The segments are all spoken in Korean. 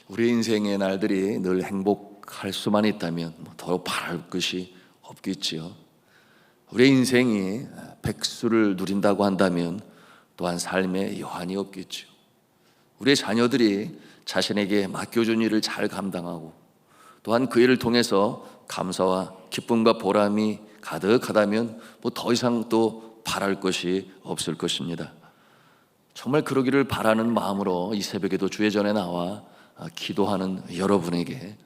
우리 인생의 날들이 늘 행복할 수만 있다면 더 바랄 것이 없겠지요. 우리 인생이 백수를 누린다고 한다면 또한 삶에 여한이 없겠죠. 우리의 자녀들이 자신에게 맡겨준 일을 잘 감당하고 또한 그 일을 통해서 감사와 기쁨과 보람이 가득하다면 더 이상 또 바랄 것이 없을 것입니다. 정말 그러기를 바라는 마음으로 이 새벽에도 주의 전에 나와 기도하는 여러분에게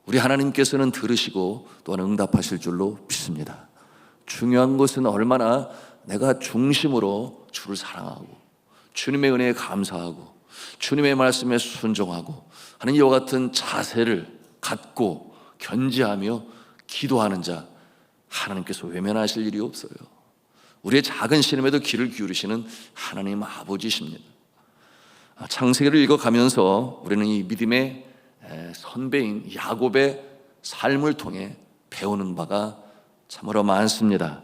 우리 하나님께서는 들으시고 또한 응답하실 줄로 믿습니다. 중요한 것은 얼마나 내가 중심으로 주를 사랑하고 주님의 은혜에 감사하고 주님의 말씀에 순종하고 하는 이와 같은 자세를 갖고 견지하며 기도하는 자, 하나님께서 외면하실 일이 없어요. 우리의 작은 신음에도 귀를 기울이시는 하나님 아버지십니다. 창세기를 읽어가면서 우리는 이 믿음의 선배인 야곱의 삶을 통해 배우는 바가 참으로 많습니다.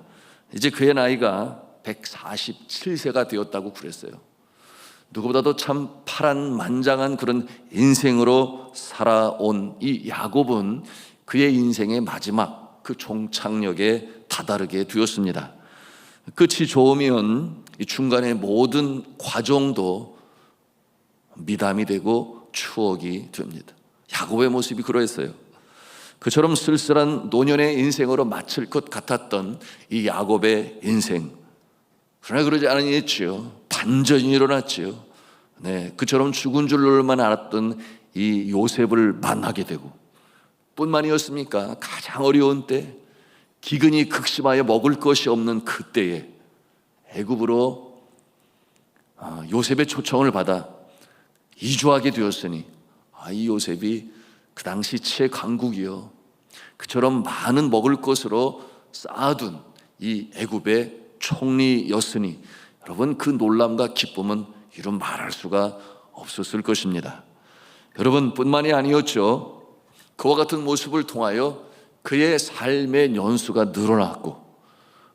이제 그의 나이가 147세가 되었다고 그랬어요. 누구보다도 참 파란만장한 그런 인생으로 살아온 이 야곱은 그의 인생의 마지막 그 종착역에 다다르게 되었습니다. 끝이 좋으면 이 중간의 모든 과정도 미담이 되고 추억이 됩니다. 야곱의 모습이 그러했어요. 그처럼 쓸쓸한 노년의 인생으로 마칠 것 같았던 이 야곱의 인생, 그러나 그러지 않았지요. 반전이 일어났지요. 그처럼 죽은 줄로만 알았던 이 요셉을 만나게 되고, 뿐만이었습니까? 가장 어려운 때, 기근이 극심하여 먹을 것이 없는 그때에 애굽으로 요셉의 초청을 받아 이주하게 되었으니 이 요셉이 그 당시 최강국이요, 그처럼 많은 먹을 것으로 쌓아둔 이 애굽의 총리였으니 여러분, 그 놀람과 기쁨은 이루 말할 수가 없었을 것입니다. 여러분, 뿐만이 아니었죠. 그와 같은 모습을 통하여 그의 삶의 연수가 늘어났고,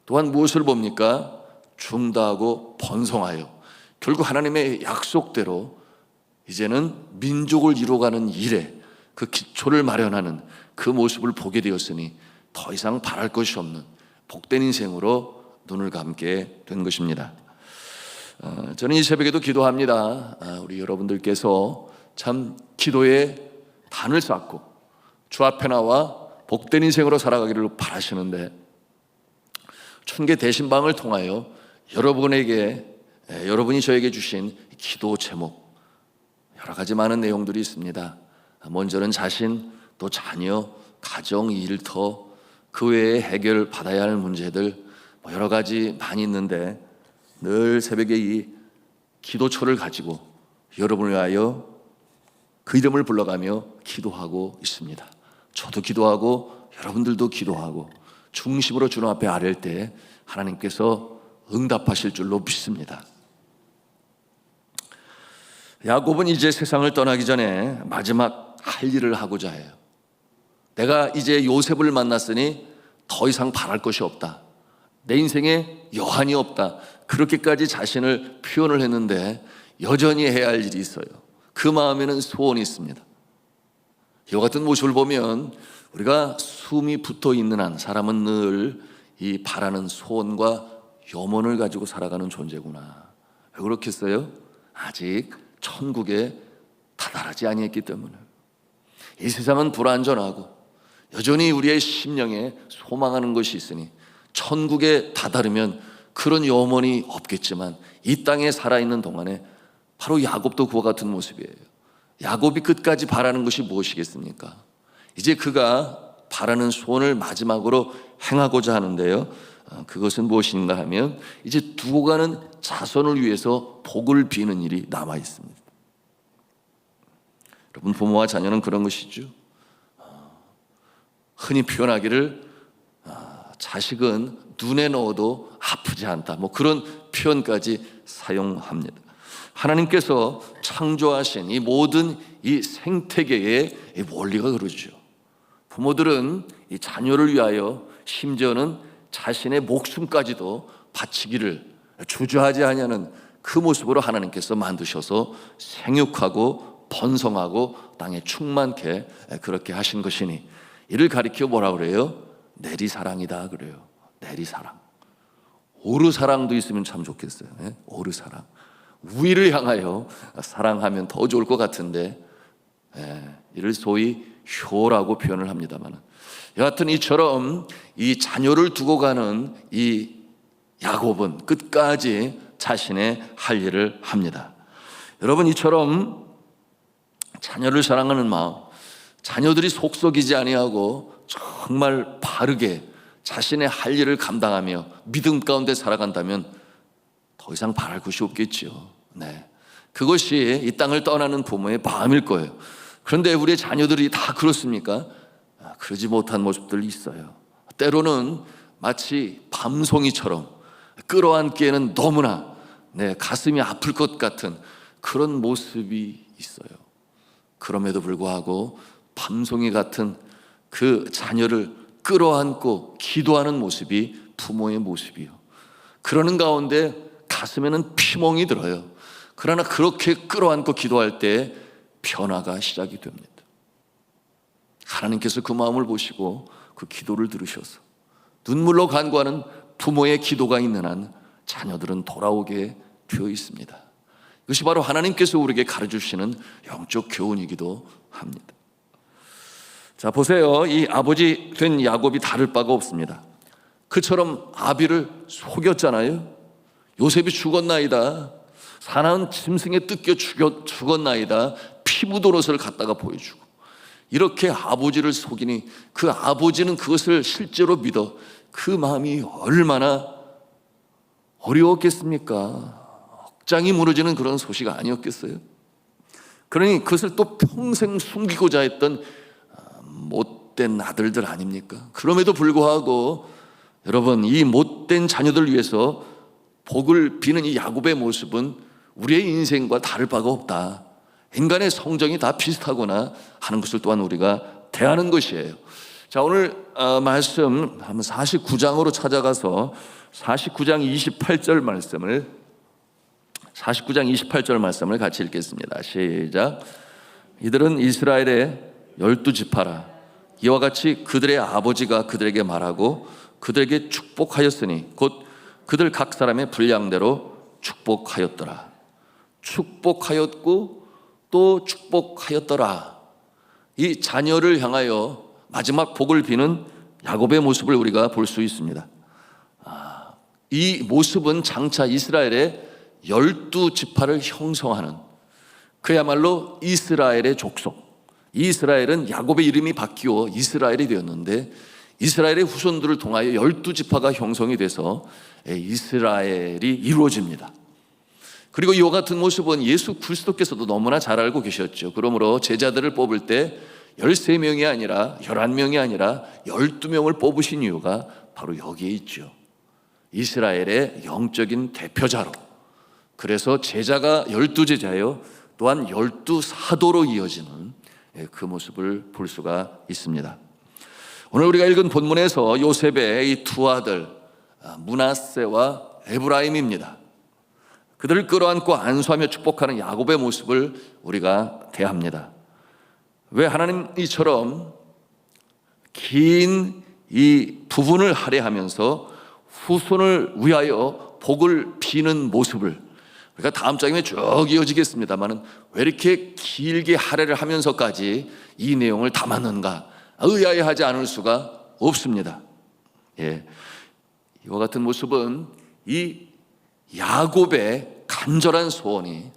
또한 무엇을 봅니까? 중다하고 번성하여 결국 하나님의 약속대로 이제는 민족을 이루어가는 일에 그 기초를 마련하는 그 모습을 보게 되었으니 더 이상 바랄 것이 없는 복된 인생으로 눈을 감게 된 것입니다. 저는 이 새벽에도 기도합니다. 우리 여러분들께서 참 기도의 단을 쌓고 주 앞에 나와 복된 인생으로 살아가기를 바라시는데, 천개 대신방을 통하여 여러분이 저에게 주신 기도 제목 여러 가지 많은 내용들이 있습니다. 먼저는 자신, 또 자녀, 가정, 일터, 그 외에 해결받아야 할 문제들 여러 가지 많이 있는데, 늘 새벽에 이 기도초를 가지고 여러분을 위하여 그 이름을 불러가며 기도하고 있습니다. 저도 기도하고 여러분들도 기도하고 중심으로 주님 앞에 아랠 때 하나님께서 응답하실 줄로 믿습니다. 야곱은 이제 세상을 떠나기 전에 마지막 할 일을 하고자 해요. 내가 이제 요셉을 만났으니 더 이상 바랄 것이 없다, 내 인생에 여한이 없다, 그렇게까지 자신을 표현을 했는데 여전히 해야 할 일이 있어요. 그 마음에는 소원이 있습니다. 이와 같은 모습을 보면 우리가 숨이 붙어 있는 한 사람은 늘 이 바라는 소원과 염원을 가지고 살아가는 존재구나. 왜 그렇겠어요? 아직 천국에 다다르지 아니했기 때문에. 이 세상은 불완전하고 여전히 우리의 심령에 소망하는 것이 있으니 천국에 다다르면 그런 염원이 없겠지만 이 땅에 살아있는 동안에 바로 야곱도 그와 같은 모습이에요. 야곱이 끝까지 바라는 것이 무엇이겠습니까? 이제 그가 바라는 소원을 마지막으로 행하고자 하는데요, 그것은 무엇인가 하면 이제 두고 가는 자손을 위해서 복을 비는 일이 남아 있습니다. 여러분, 부모와 자녀는 그런 것이죠. 흔히 표현하기를 자식은 눈에 넣어도 아프지 않다, 그런 표현까지 사용합니다. 하나님께서 창조하신 이 모든 이 생태계의 원리가 그러죠. 부모들은 이 자녀를 위하여, 심지어는 자신의 목숨까지도 바치기를 주저하지 아니하는 그 모습으로 하나님께서 만드셔서 생육하고 번성하고 땅에 충만케 그렇게 하신 것이니, 이를 가리켜 뭐라 그래요? 내리사랑이다 그래요. 내리사랑. 오르사랑도 있으면 참 좋겠어요. 오르사랑. 위를 향하여 사랑하면 더 좋을 것 같은데, 이를 소위 효라고 표현을 합니다만, 여하튼 이처럼 이 자녀를 두고 가는 이 야곱은 끝까지 자신의 할 일을 합니다. 여러분, 이처럼 자녀를 사랑하는 마음, 자녀들이 속썩이지 아니하고 정말 바르게 자신의 할 일을 감당하며 믿음 가운데 살아간다면 더 이상 바랄 것이 없겠죠. 그것이 이 땅을 떠나는 부모의 마음일 거예요. 그런데 우리의 자녀들이 다 그렇습니까? 그러지 못한 모습들이 있어요. 때로는 마치 밤송이처럼 끌어안기에는 너무나 가슴이 아플 것 같은 그런 모습이 있어요. 그럼에도 불구하고 밤송이 같은 그 자녀를 끌어안고 기도하는 모습이 부모의 모습이요. 그러는 가운데 가슴에는 피멍이 들어요. 그러나 그렇게 끌어안고 기도할 때 변화가 시작이 됩니다. 하나님께서 그 마음을 보시고 그 기도를 들으셔서 눈물로 간구하는 부모의 기도가 있는 한 자녀들은 돌아오게 되어 있습니다. 이것이 바로 하나님께서 우리에게 가르쳐주시는 영적 교훈이기도 합니다. 자, 보세요. 이 아버지 된 야곱이 다를 바가 없습니다. 그처럼 아비를 속였잖아요. 요셉이 죽었나이다, 사나운 짐승에 뜯겨 죽었나이다, 피부도롯을 갖다가 보여주고, 이렇게 아버지를 속이니 그 아버지는 그것을 실제로 믿어 그 마음이 얼마나 어려웠겠습니까? 억장이 무너지는 그런 소식 아니었겠어요? 그러니 그것을 또 평생 숨기고자 했던 못된 아들들 아닙니까? 그럼에도 불구하고 여러분, 이 못된 자녀들 위해서 복을 비는 이 야곱의 모습은 우리의 인생과 다를 바가 없다. 인간의 성정이 다 비슷하구나 하는 것을 또한 우리가 대하는 것이에요. 자, 오늘 말씀 한번 49장으로 찾아가서 49장 28절 말씀을 같이 읽겠습니다. 시작. 이들은 이스라엘의 12지파라. 이와 같이 그들의 아버지가 그들에게 말하고 그들에게 축복하였으니 곧 그들 각 사람의 분량대로 축복하였더라. 축복하였고 또 축복하였더라. 이 자녀를 향하여 마지막 복을 비는 야곱의 모습을 우리가 볼 수 있습니다. 이 모습은 장차 이스라엘의 12지파를 형성하는 그야말로 이스라엘의 족속. 이스라엘은 야곱의 이름이 바뀌어 이스라엘이 되었는데, 이스라엘의 후손들을 통하여 12지파가 형성이 돼서 이스라엘이 이루어집니다. 그리고 이와 같은 모습은 예수 그리스도께서도 너무나 잘 알고 계셨죠. 그러므로 제자들을 뽑을 때 13명이 아니라 11명이 아니라 12명을 뽑으신 이유가 바로 여기에 있죠. 이스라엘의 영적인 대표자로. 그래서 제자가 12제자요, 또한 12사도로 이어지는 그 모습을 볼 수가 있습니다. 오늘 우리가 읽은 본문에서 요셉의 이 두 아들 므낫세와 에브라임입니다. 그들을 끌어안고 안수하며 축복하는 야곱의 모습을 우리가 대합니다. 왜 하나님 이처럼 긴 이 부분을 할애하면서 후손을 위하여 복을 비는 모습을 우리가 다음 장에 쭉 이어지겠습니다만, 왜 이렇게 길게 할애를 하면서까지 이 내용을 담았는가 의아해하지 않을 수가 없습니다. 이와 같은 모습은 이 야곱의 간절한 소원이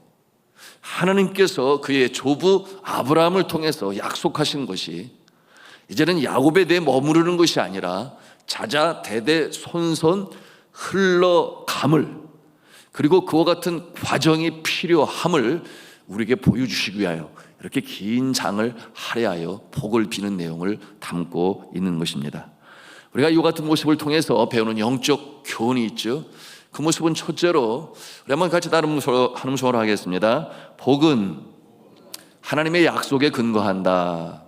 하나님께서 그의 조부 아브라함을 통해서 약속하신 것이 이제는 야곱에 대해 머무르는 것이 아니라 자자 대대 손손 흘러감을, 그리고 그와 같은 과정이 필요함을 우리에게 보여주시기 위하여 이렇게 긴 장을 할애하여 복을 비는 내용을 담고 있는 것입니다. 우리가 이와 같은 모습을 통해서 배우는 영적 교훈이 있죠. 그 모습은 첫째로 우리 한번 같이 다른 한음성으로 하겠습니다. 복은 하나님의 약속에 근거한다.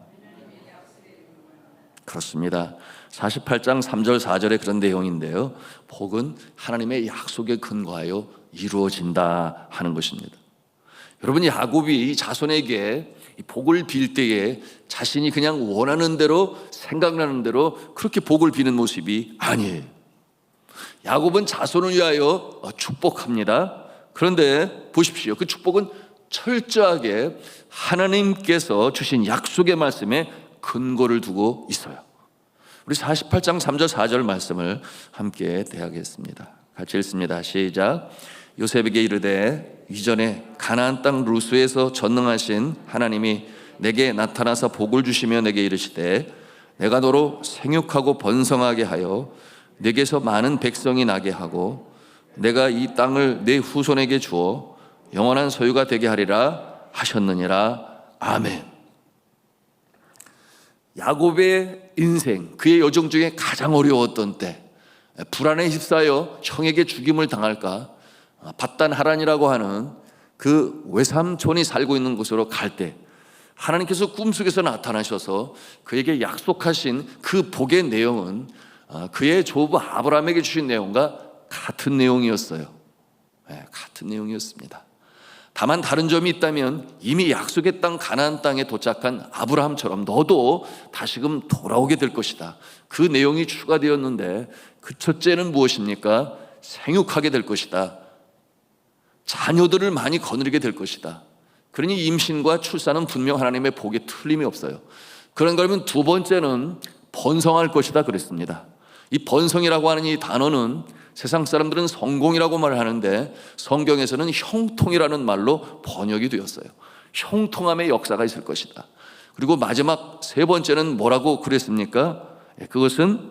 그렇습니다. 48장 3절 4절의 그런 내용인데요. 복은 하나님의 약속에 근거하여 이루어진다 하는 것입니다. 여러분, 야곱이 자손에게 복을 빌 때에 자신이 그냥 원하는 대로 생각나는 대로 그렇게 복을 비는 모습이 아니에요. 야곱은 자손을 위하여 축복합니다. 그런데 보십시오. 그 축복은 철저하게 하나님께서 주신 약속의 말씀에 근거를 두고 있어요. 우리 48장 3절 4절 말씀을 함께 대하겠습니다. 같이 읽습니다. 시작. 요셉에게 이르되 이전에 가나안 땅 루스에서 전능하신 하나님이 내게 나타나서 복을 주시며 내게 이르시되 내가 너로 생육하고 번성하게 하여 내게서 많은 백성이 나게 하고 내가 이 땅을 내 후손에게 주어 영원한 소유가 되게 하리라 하셨느니라. 아멘. 야곱의 인생, 그의 여정 중에 가장 어려웠던 때, 불안에 휩싸여 형에게 죽임을 당할까, 밧단 하란이라고 하는 그 외삼촌이 살고 있는 곳으로 갈 때 하나님께서 꿈속에서 나타나셔서 그에게 약속하신 그 복의 내용은 그의 조부 아브라함에게 주신 내용과 같은 내용이었어요. 같은 내용이었습니다. 다만 다른 점이 있다면 이미 약속의 땅 가나안 땅에 도착한 아브라함처럼 너도 다시금 돌아오게 될 것이다. 그 내용이 추가되었는데 그 첫째는 무엇입니까? 생육하게 될 것이다. 자녀들을 많이 거느리게 될 것이다. 그러니 임신과 출산은 분명 하나님의 복에 틀림이 없어요. 그런가 하면 두 번째는 번성할 것이다 그랬습니다. 이 번성이라고 하는 이 단어는 세상 사람들은 성공이라고 말을 하는데 성경에서는 형통이라는 말로 번역이 되었어요. 형통함의 역사가 있을 것이다. 그리고 마지막 세 번째는 뭐라고 그랬습니까? 그것은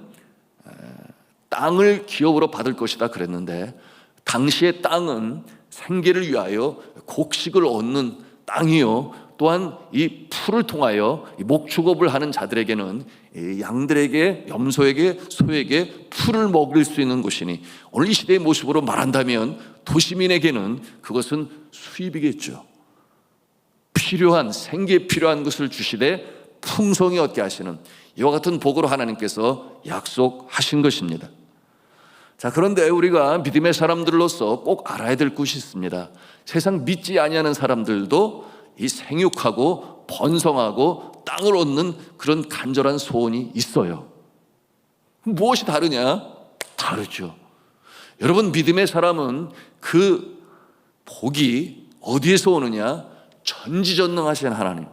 땅을 기업으로 받을 것이다 그랬는데 당시의 땅은 생계를 위하여 곡식을 얻는 땅이요, 또한 이 풀을 통하여 목축업을 하는 자들에게는 양들에게, 염소에게, 소에게 풀을 먹일 수 있는 곳이니 오늘 이 시대의 모습으로 말한다면 도시민에게는 그것은 수입이겠죠. 필요한, 생계에 필요한 것을 주시되 풍성히 얻게 하시는 이와 같은 복으로 하나님께서 약속하신 것입니다. 자, 그런데 우리가 믿음의 사람들로서 꼭 알아야 될 것이 있습니다. 세상 믿지 아니하는 사람들도 이 생육하고 번성하고 땅을 얻는 그런 간절한 소원이 있어요. 무엇이 다르냐? 다르죠. 여러분, 믿음의 사람은 그 복이 어디에서 오느냐? 전지전능하신 하나님,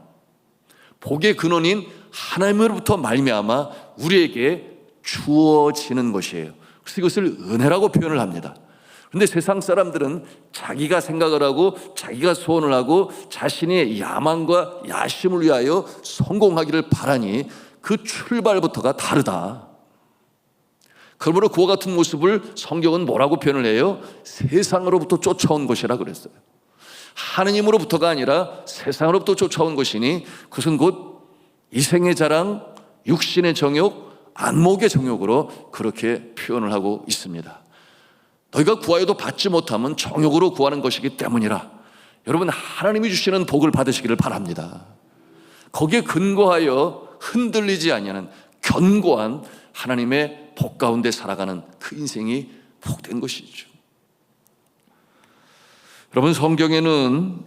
복의 근원인 하나님으로부터 말미암아 우리에게 주어지는 것이에요. 그래서 이것을 은혜라고 표현을 합니다. 그런데 세상 사람들은 자기가 생각을 하고 자기가 소원을 하고 자신의 야망과 야심을 위하여 성공하기를 바라니 그 출발부터가 다르다. 그러므로 그와 같은 모습을 성경은 뭐라고 표현을 해요? 세상으로부터 쫓아온 것이라 그랬어요. 하느님으로부터가 아니라 세상으로부터 쫓아온 것이니 그것은 곧 이생의 자랑, 육신의 정욕, 안목의 정욕으로 그렇게 표현을 하고 있습니다. 너희가 구하여도 받지 못하면 정욕으로 구하는 것이기 때문이라. 여러분, 하나님이 주시는 복을 받으시기를 바랍니다. 거기에 근거하여 흔들리지 아니하는 견고한 하나님의 복 가운데 살아가는 그 인생이 복된 것이죠. 여러분, 성경에는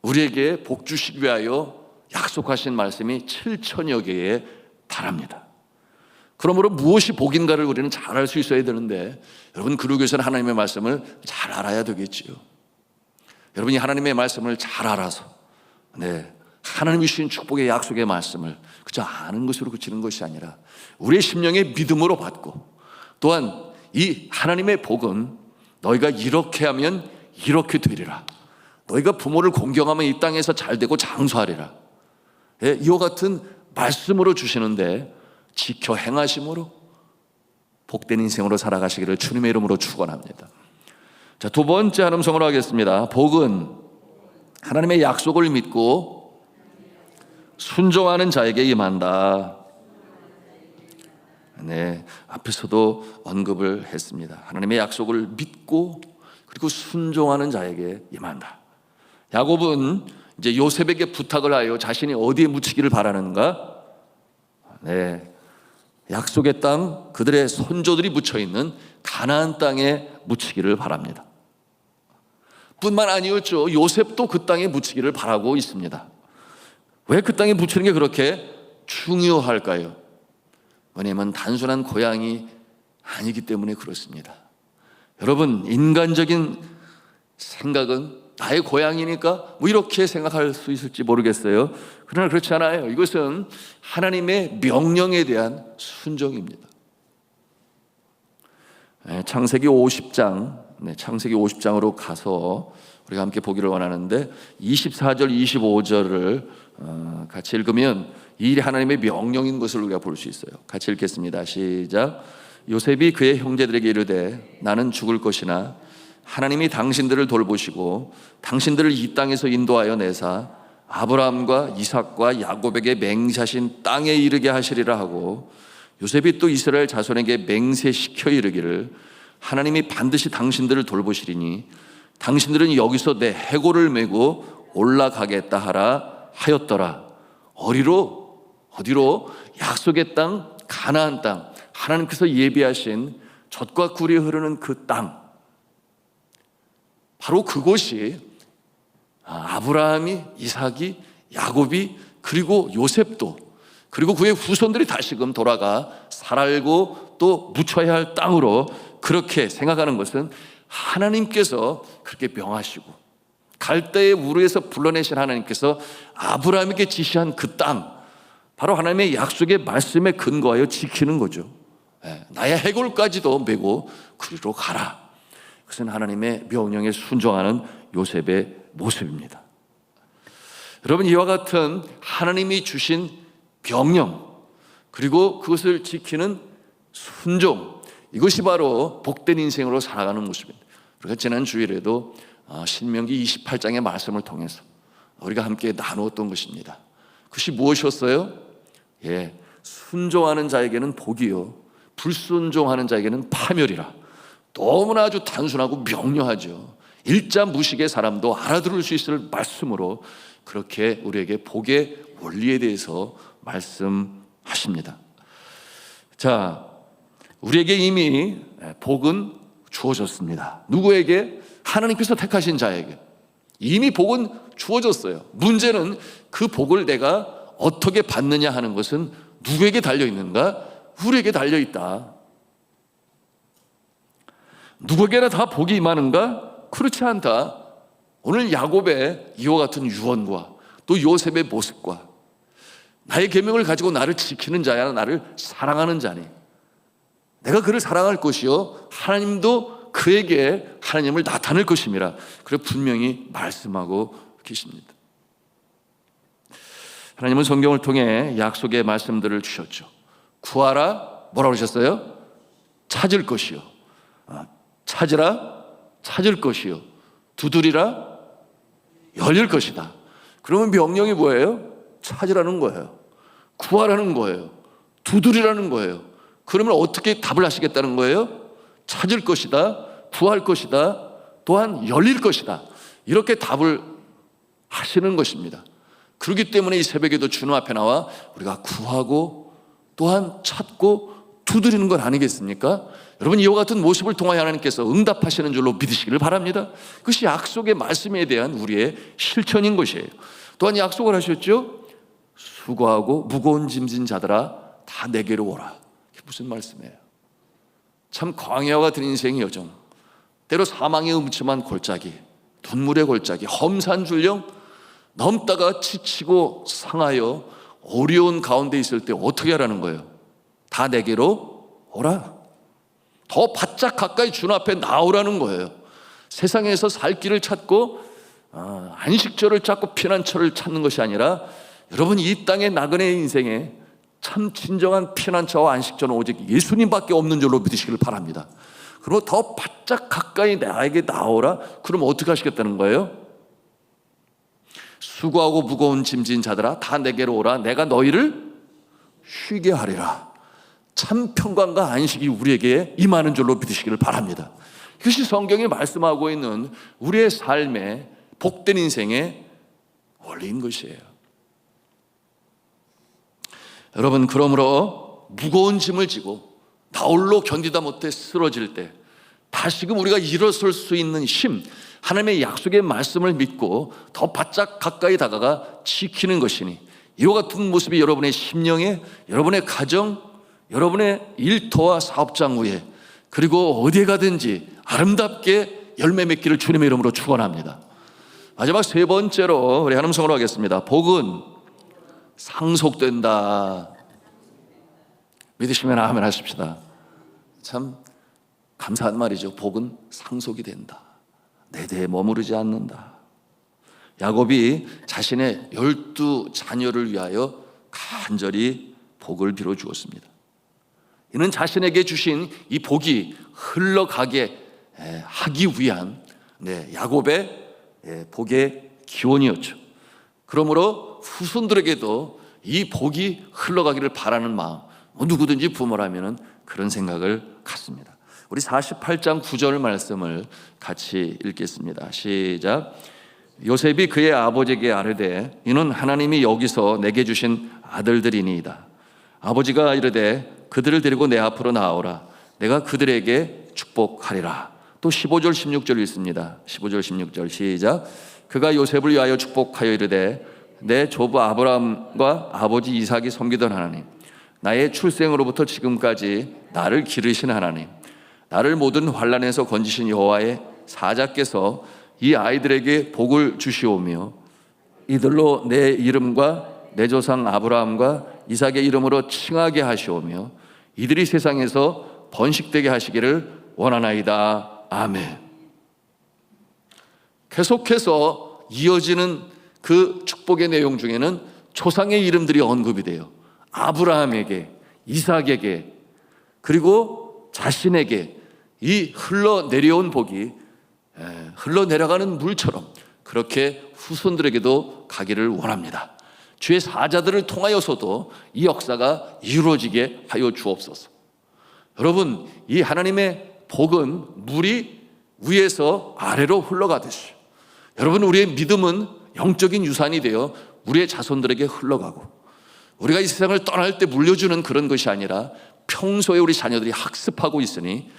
우리에게 복 주시기 위하여 약속하신 말씀이 7천여 개에 달합니다. 그러므로 무엇이 복인가를 우리는 잘 알 수 있어야 되는데 여러분, 그러기 위해서는 하나님의 말씀을 잘 알아야 되겠지요. 여러분이 하나님의 말씀을 잘 알아서 하나님이 주신 축복의 약속의 말씀을 그저 아는 것으로 그치는 것이 아니라 우리의 심령의 믿음으로 받고, 또한 이 하나님의 복은 너희가 이렇게 하면 이렇게 되리라, 너희가 부모를 공경하면 이 땅에서 잘 되고 장수하리라, 이와 같은 말씀으로 주시는데 지켜 행하심으로 복된 인생으로 살아가시기를 주님의 이름으로 축원합니다. 자, 두 번째 한음성으로 하겠습니다. 복은 하나님의 약속을 믿고 순종하는 자에게 임한다. 네, 앞에서도 언급을 했습니다. 하나님의 약속을 믿고 그리고 순종하는 자에게 임한다. 야곱은 이제 요셉에게 부탁을 하여 자신이 어디에 묻히기를 바라는가? 약속의 땅, 그들의 선조들이 묻혀있는 가나안 땅에 묻히기를 바랍니다. 뿐만 아니었죠. 요셉도 그 땅에 묻히기를 바라고 있습니다. 왜 그 땅에 묻히는 게 그렇게 중요할까요? 왜냐하면 단순한 고향이 아니기 때문에 그렇습니다. 여러분, 인간적인 생각은 나의 고향이니까 뭐 이렇게 생각할 수 있을지 모르겠어요. 그러나 그렇지 않아요. 이것은 하나님의 명령에 대한 순종입니다. 창세기 50장, 창세기 50장으로 가서 우리가 함께 보기를 원하는데 24절, 25절을 같이 읽으면 이 일이 하나님의 명령인 것을 우리가 볼 수 있어요. 같이 읽겠습니다. 시작. 요셉이 그의 형제들에게 이르되 나는 죽을 것이나 하나님이 당신들을 돌보시고 당신들을 이 땅에서 인도하여 내사 아브라함과 이삭과 야곱에게 맹세하신 땅에 이르게 하시리라 하고, 요셉이 또 이스라엘 자손에게 맹세시켜 이르기를 하나님이 반드시 당신들을 돌보시리니 당신들은 여기서 내 해골을 메고 올라가겠다 하라 하였더라. 어디로? 약속의 땅, 가나안 땅, 하나님께서 예비하신 젖과 꿀이 흐르는 그 땅, 바로 그곳이 아브라함이, 이삭이, 야곱이, 그리고 요셉도, 그리고 그의 후손들이 다시금 돌아가 살고 또 묻혀야 할 땅으로 그렇게 생각하는 것은 하나님께서 그렇게 명하시고 갈대의 우르에서 불러내신 하나님께서 아브라함에게 지시한 그 땅, 바로 하나님의 약속의 말씀에 근거하여 지키는 거죠. 나의 해골까지도 메고 그리로 가라. 그것은 하나님의 명령에 순종하는 요셉의 모습입니다. 여러분, 이와 같은 하나님이 주신 명령, 그리고 그것을 지키는 순종, 이것이 바로 복된 인생으로 살아가는 모습입니다. 우리가 지난 주일에도 신명기 28장의 말씀을 통해서 우리가 함께 나누었던 것입니다. 그것이 무엇이었어요? 순종하는 자에게는 복이요 불순종하는 자에게는 파멸이라. 너무나 아주 단순하고 명료하죠. 일자 무식의 사람도 알아들을 수 있을 말씀으로 그렇게 우리에게 복의 원리에 대해서 말씀하십니다. 자, 우리에게 이미 복은 주어졌습니다. 누구에게? 하나님께서 택하신 자에게 이미 복은 주어졌어요. 문제는 그 복을 내가 어떻게 받느냐 하는 것은 누구에게 달려있는가? 우리에게 달려있다. 누구에게나 다 복이 임하는가? 그렇지 않다. 오늘 야곱의 이와 같은 유언과 또 요셉의 모습과 나의 계명을 가지고 나를 지키는 자야, 나를 사랑하는 자니 내가 그를 사랑할 것이요 하나님도 그에게 하나님을 나타낼 것임이라. 그래 분명히 말씀하고 계십니다. 하나님은 성경을 통해 약속의 말씀들을 주셨죠. 구하라, 뭐라고 하셨어요? 찾을 것이요. 찾으라, 찾을 것이요. 두드리라, 열릴 것이다. 그러면 명령이 뭐예요? 찾으라는 거예요. 구하라는 거예요. 두드리라는 거예요. 그러면 어떻게 답을 하시겠다는 거예요? 찾을 것이다, 구할 것이다, 또한 열릴 것이다. 이렇게 답을 하시는 것입니다. 그렇기 때문에 이 새벽에도 주님 앞에 나와 우리가 구하고 또한 찾고 두드리는 건 아니겠습니까? 여러분, 이와 같은 모습을 통하여 하나님께서 응답하시는 줄로 믿으시기를 바랍니다. 그것이 약속의 말씀에 대한 우리의 실천인 것이에요. 또한 약속을 하셨죠. 수고하고 무거운 짐진 자들아 다 내게로 오라. 이게 무슨 말씀이에요? 참 광야와 같은 인생의 여정, 때로 사망의 음침한 골짜기, 눈물의 골짜기, 험산 줄령 넘다가 지치고 상하여 어려운 가운데 있을 때 어떻게 하라는 거예요? 다 내게로 오라. 더 바짝 가까이 주님 앞에 나오라는 거예요. 세상에서 살 길을 찾고 안식처를 찾고 피난처를 찾는 것이 아니라, 여러분, 이 땅의 나그네 인생에 참 진정한 피난처와 안식처는 오직 예수님밖에 없는 줄로 믿으시기를 바랍니다. 그리고 더 바짝 가까이 나에게 나오라. 그럼 어떻게 하시겠다는 거예요? 수고하고 무거운 짐진 자들아 다 내게로 오라. 내가 너희를 쉬게 하리라. 참 평강과 안식이 우리에게 임하는 줄로 믿으시기를 바랍니다. 이것이 성경이 말씀하고 있는 우리의 삶의 복된 인생의 원리인 것이에요. 여러분, 그러므로 무거운 짐을 지고 나 홀로 견디다 못해 쓰러질 때 다시금 우리가 일어설 수 있는 힘, 하나님의 약속의 말씀을 믿고 더 바짝 가까이 다가가 지키는 것이니, 이와 같은 모습이 여러분의 심령에, 여러분의 가정, 여러분의 일터와 사업장 위에, 그리고 어디에 가든지 아름답게 열매 맺기를 주님의 이름으로 축원합니다. 마지막 세 번째로 우리 한음성으로 하겠습니다. 복은 상속된다. 믿으시면 아멘 하십시다. 참 감사한 말이죠. 복은 상속이 된다. 내 대에 머무르지 않는다. 야곱이 자신의 12 자녀를 위하여 간절히 복을 빌어 주었습니다. 이는 자신에게 주신 이 복이 흘러가게 하기 위한 야곱의 복의 기원이었죠. 그러므로 후손들에게도 이 복이 흘러가기를 바라는 마음, 누구든지 부모라면 그런 생각을 갖습니다. 우리 48장 9절 말씀을 같이 읽겠습니다. 시작. 요셉이 그의 아버지에게 아뢰되 이는 하나님이 여기서 내게 주신 아들들이니이다. 아버지가 이르되 그들을 데리고 내 앞으로 나오라. 내가 그들에게 축복하리라. 또 15절 16절 읽습니다. 15절 16절 시작. 그가 요셉을 위하여 축복하여 이르되 내 조부 아브라함과 아버지 이삭이 섬기던 하나님, 나의 출생으로부터 지금까지 나를 기르신 하나님, 나를 모든 환난에서 건지신 여호와의 사자께서 이 아이들에게 복을 주시오며 이들로 내 이름과 내 조상 아브라함과 이삭의 이름으로 칭하게 하시오며 이들이 세상에서 번식되게 하시기를 원하나이다. 아멘. 계속해서 이어지는 그 축복의 내용 중에는 조상의 이름들이 언급이 돼요. 아브라함에게, 이삭에게, 그리고 자신에게 이 흘러내려온 복이 흘러내려가는 물처럼 그렇게 후손들에게도 가기를 원합니다. 주의 사자들을 통하여서도 이 역사가 이루어지게 하여 주옵소서. 여러분, 이 하나님의 복은 물이 위에서 아래로 흘러가듯이, 여러분, 우리의 믿음은 영적인 유산이 되어 우리의 자손들에게 흘러가고, 우리가 이 세상을 떠날 때 물려주는 그런 것이 아니라 평소에 우리 자녀들이 학습하고 있으니,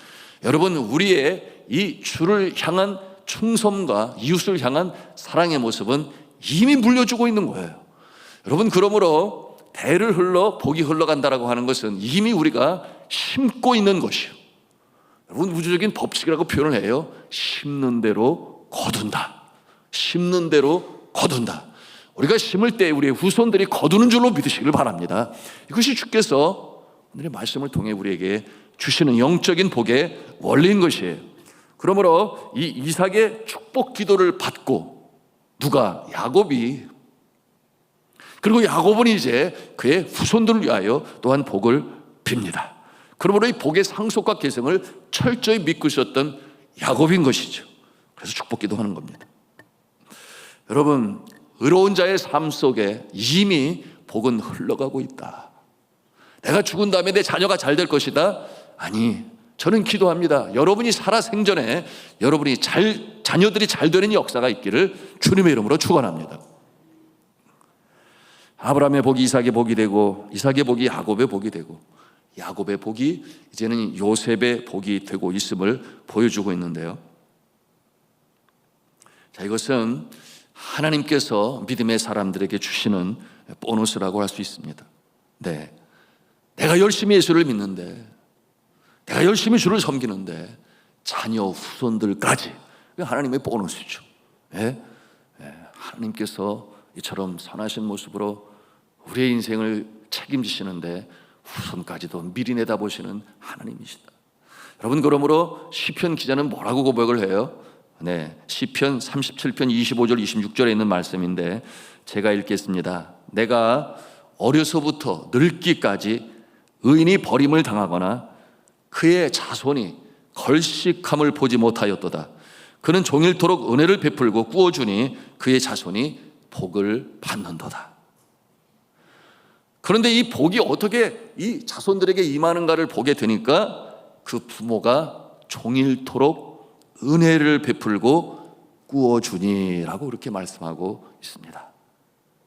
여러분, 우리의 이 주를 향한 충성과 이웃을 향한 사랑의 모습은 이미 물려주고 있는 거예요. 여러분, 그러므로 대를 흘러 복이 흘러간다라고 하는 것은 이미 우리가 심고 있는 것이요, 여러분, 우주적인 법칙이라고 표현을 해요. 심는 대로 거둔다. 심는 대로 거둔다. 우리가 심을 때 우리의 후손들이 거두는 줄로 믿으시길 바랍니다. 이것이 주께서 오늘의 말씀을 통해 우리에게 주시는 영적인 복의 원리인 것이에요. 그러므로 이 이삭의 축복 기도를 받고 누가? 야곱이. 그리고 야곱은 이제 그의 후손들을 위하여 또한 복을 빕니다. 그러므로 이 복의 상속과 계승을 철저히 믿고 있었던 야곱인 것이죠. 그래서 축복 기도하는 겁니다. 여러분, 의로운 자의 삶 속에 이미 복은 흘러가고 있다. 내가 죽은 다음에 내 자녀가 잘 될 것이다? 아니, 저는 기도합니다. 여러분이 살아 생전에 여러분이 자녀들이 잘 되는 역사가 있기를 주님의 이름으로 축원합니다. 아브라함의 복이 이삭의 복이 되고, 이삭의 복이 야곱의 복이 되고, 야곱의 복이 이제는 요셉의 복이 되고 있음을 보여주고 있는데요. 자, 이것은 하나님께서 믿음의 사람들에게 주시는 보너스라고 할 수 있습니다. 네, 내가 열심히 예수를 믿는데, 내가 열심히 주를 섬기는데 자녀 후손들까지 하나님의 보너스죠. 네? 하나님께서 이처럼 선하신 모습으로 우리의 인생을 책임지시는데 후손까지도 미리 내다보시는 하나님이시다. 여러분, 그러므로 시편 기자는 뭐라고 고백을 해요? 시편 37편 25절 26절에 있는 말씀인데 제가 읽겠습니다. 내가 어려서부터 늙기까지 의인이 버림을 당하거나 그의 자손이 걸식함을 보지 못하였도다. 그는 종일토록 은혜를 베풀고 꾸어주니 그의 자손이 복을 받는도다. 그런데 이 복이 어떻게 이 자손들에게 임하는가를 보게 되니까 그 부모가 종일토록 은혜를 베풀고 꾸어주니라고 그렇게 말씀하고 있습니다.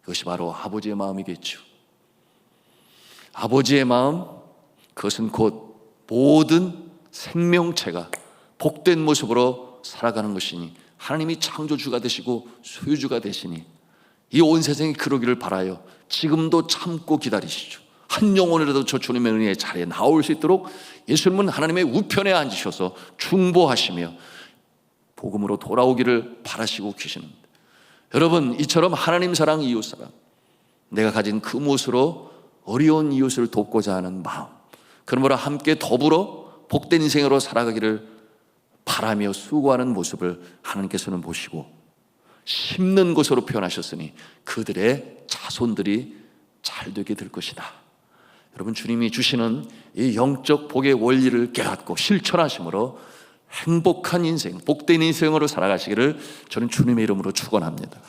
그것이 바로 아버지의 마음이겠죠. 아버지의 마음, 그것은 곧 모든 생명체가 복된 모습으로 살아가는 것이니 하나님이 창조주가 되시고 소유주가 되시니 이 온 세상이 그러기를 바라요. 지금도 참고 기다리시죠. 한 영혼이라도 저 주님의 은혜의 자리에 나올 수 있도록 예수님은 하나님의 우편에 앉으셔서 중보하시며 복음으로 돌아오기를 바라시고 계십니다. 여러분, 이처럼 하나님 사랑, 이웃 사랑, 내가 가진 그 무엇으로 어려운 이웃을 돕고자 하는 마음, 그러므로 함께 더불어 복된 인생으로 살아가기를 바라며 수고하는 모습을 하나님께서는 보시고 심는 것으로 표현하셨으니 그들의 자손들이 잘 되게 될 것이다. 여러분, 주님이 주시는 이 영적 복의 원리를 깨닫고 실천하심으로 행복한 인생, 복된 인생으로 살아가시기를 저는 주님의 이름으로 축원합니다.